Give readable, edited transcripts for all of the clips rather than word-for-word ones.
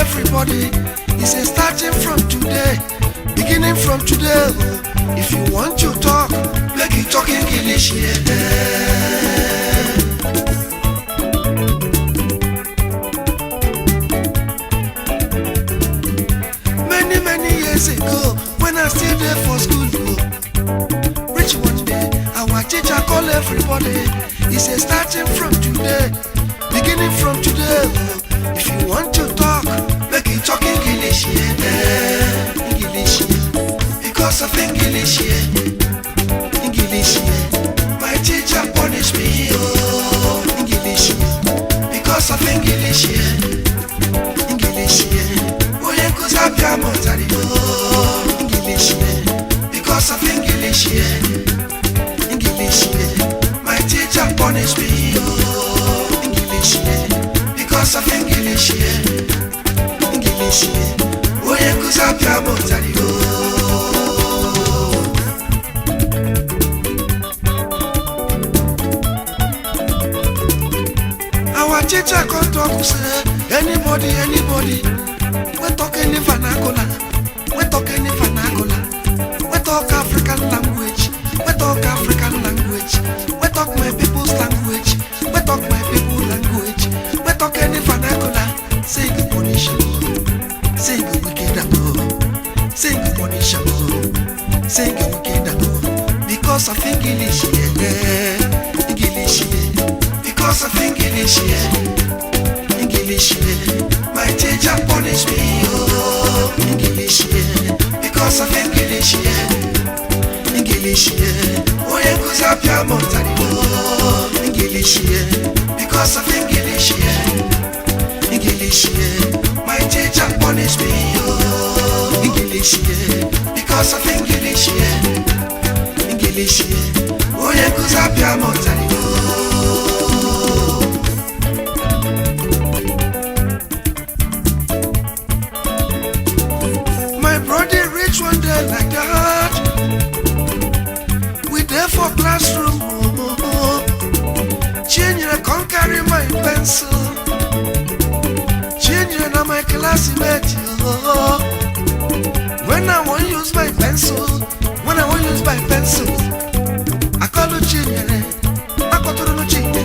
everybody. He said starting from today, beginning from today. If you want to talk, make it talk English, Many years ago, when I stayed there for school, reach one day, our teacher called everybody. He said starting from today, beginning from today. If you want to talk, make it talk English, English, because of English, English. My teacher punished me, English, because of English, English. Oh, yeah, cause I'm English, because of English, English. My teacher punished me, English, because of English, English. Oh, yeah, cause I'm our teacher come talk, say, anybody, we talk any vernacular, we talk any vernacular, we talk African language, we talk African language, we talk my people's language, we talk my people language, we talk any vernacular. Say good punishable, say good wickedable, say good punishable, say good wickedable, because of English, English, because of English, English. My teacher punish me, English, because of English, English. Oh, yeah, cause I'm English, because of English, English. My teacher punish me, English, because of English, English. Oh, yeah, cause I'm one day like that, we there for classroom. Change, come carry my pencil. Change, now my classmate. When I want use my pencil, when I want use my pencil, I call you change. I call you change.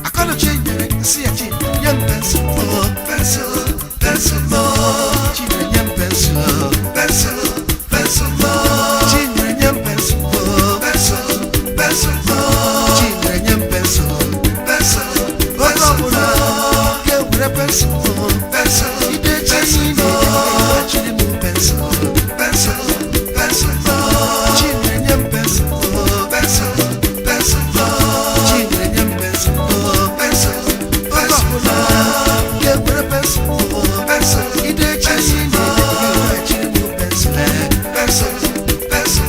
I call you change. See a change, young pencil, pencil, pencil, change, young pencil. Pencil, pencil, children, young pencil, pencil, pencil, children, young pencil, pencil, pencil, get with a pencil, pencil, you did pencil, pencil, pencil, pencil, children, young pencil, pencil, pencil, children, young pencil, pencil, pencil, get with a pencil, pencil, you did pencil. Pencil, pencil,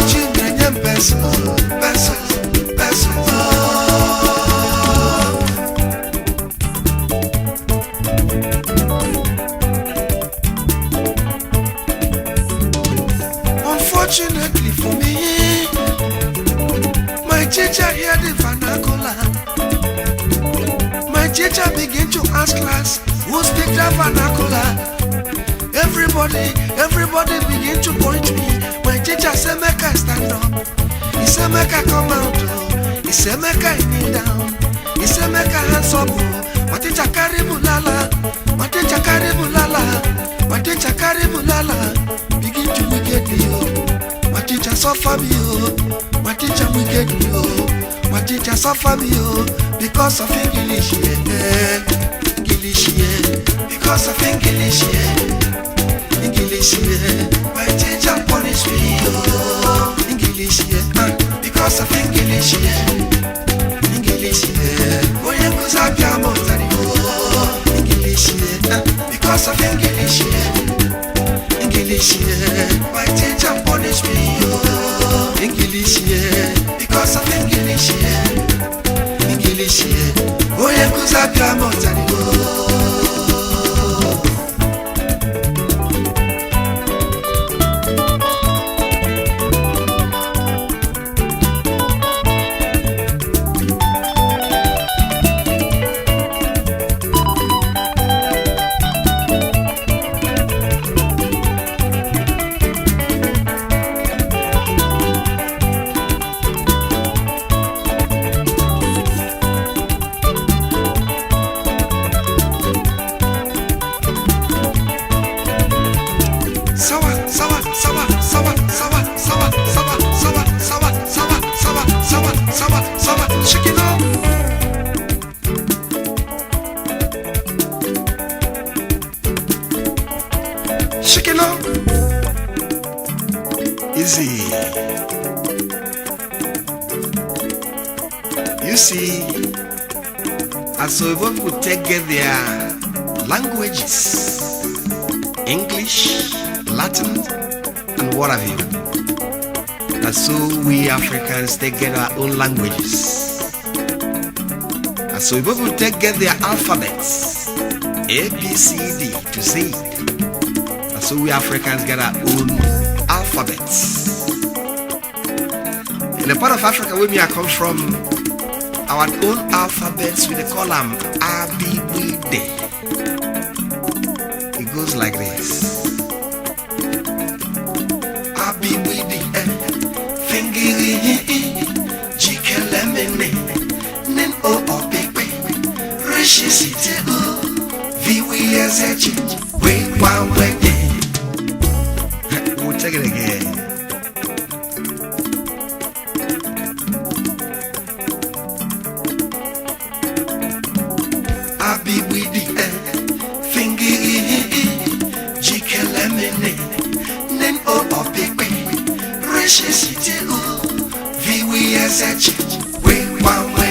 children, young pencil, pencil, pencil. Unfortunately for me, my teacher heard the vernacular. My teacher began to ask class, who speak the vernacular? Everybody begin to point me. My teacher said, make I stand up. He said, make I come out. He said, make I kneel down. He said, make I hands up. My teacher carry bulala. My teacher carry bulala. My teacher carry bulala. Begin to wicked me, oh. My teacher suffer me, oh. My teacher wicked me, oh. My teacher suffer me, oh. Because of English, yeah. English, yeah. Because of English, yeah. English, yeah. My teacher punish me, oh. English, yeah. Because of English, yeah. English, yeah. Oh, yeah, cause I'm English, yeah. Because of English, yeah. English, yeah. My teacher punish me, oh. English, yeah. Because of English, yeah. English, yeah. Oh, yeah, cause I'm You see, as so people take their languages, English, Latin, and what have you. And so we Africans take our own languages. And so people take their alphabets, A, B, C, D to Z. And so we Africans get our own alphabets. In the part of Africa where I come from, our own alphabets, we call them A, B, B, D. It goes like this. A, B, B, D, Fingiri, Jikelemene, Nin O, O, Pepe, Rishi, City, Viwi, Ezechi, Wait, one way. We'll take it again. Abi with the Fingiri, Jikelemene, Nin O, O, Pepe, Rishi, City, Viwi, Ezechi, Wait, one way.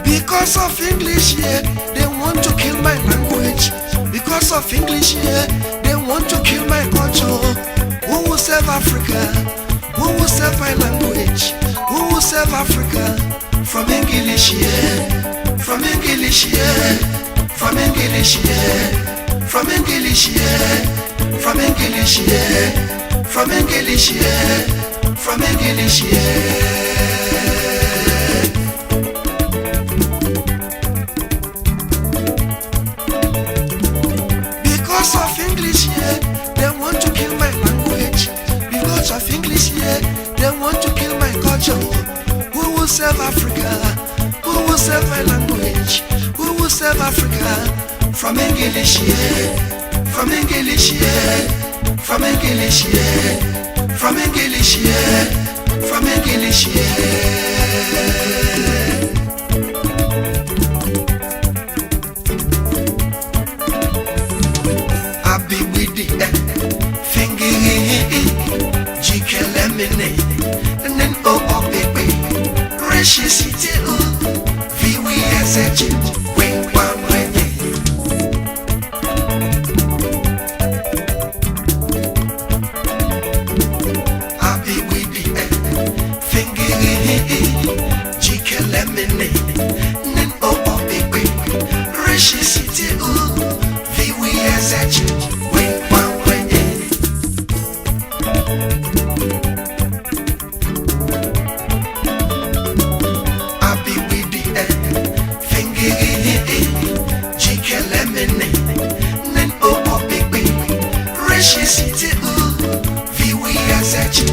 Because of English, yeah, they want to kill my language. Because of English, yeah, they want to kill my culture. Who will save Africa? Who will save my language? Who will save Africa? From English, yeah. From English, yeah. From English, yeah. From English, yeah. From English, yeah. From English, yeah. From English, yeah. Because of English, yeah, they want to kill my language. Because of English, yeah, they want to kill my culture. Who will save Africa? Who will save my language? Who will save Africa? From English, yeah. From English, yeah. From English, yeah. From English, yeah. From English, yeah. Abi with the Fingiri, Jikelemene, and then O, O, Pepe, Rishi, City, Viwi, Ezechi, Wait, one way. Abi with the Fingiri, Jikelemene, and then O, O, Pepe, Rishi, City, Viwi, Ezechi, Wait, one way. Abi with the Fingiri, Jikelemene, Nen O, O, Pepe, Rishi, City, Viwi, Ezechi,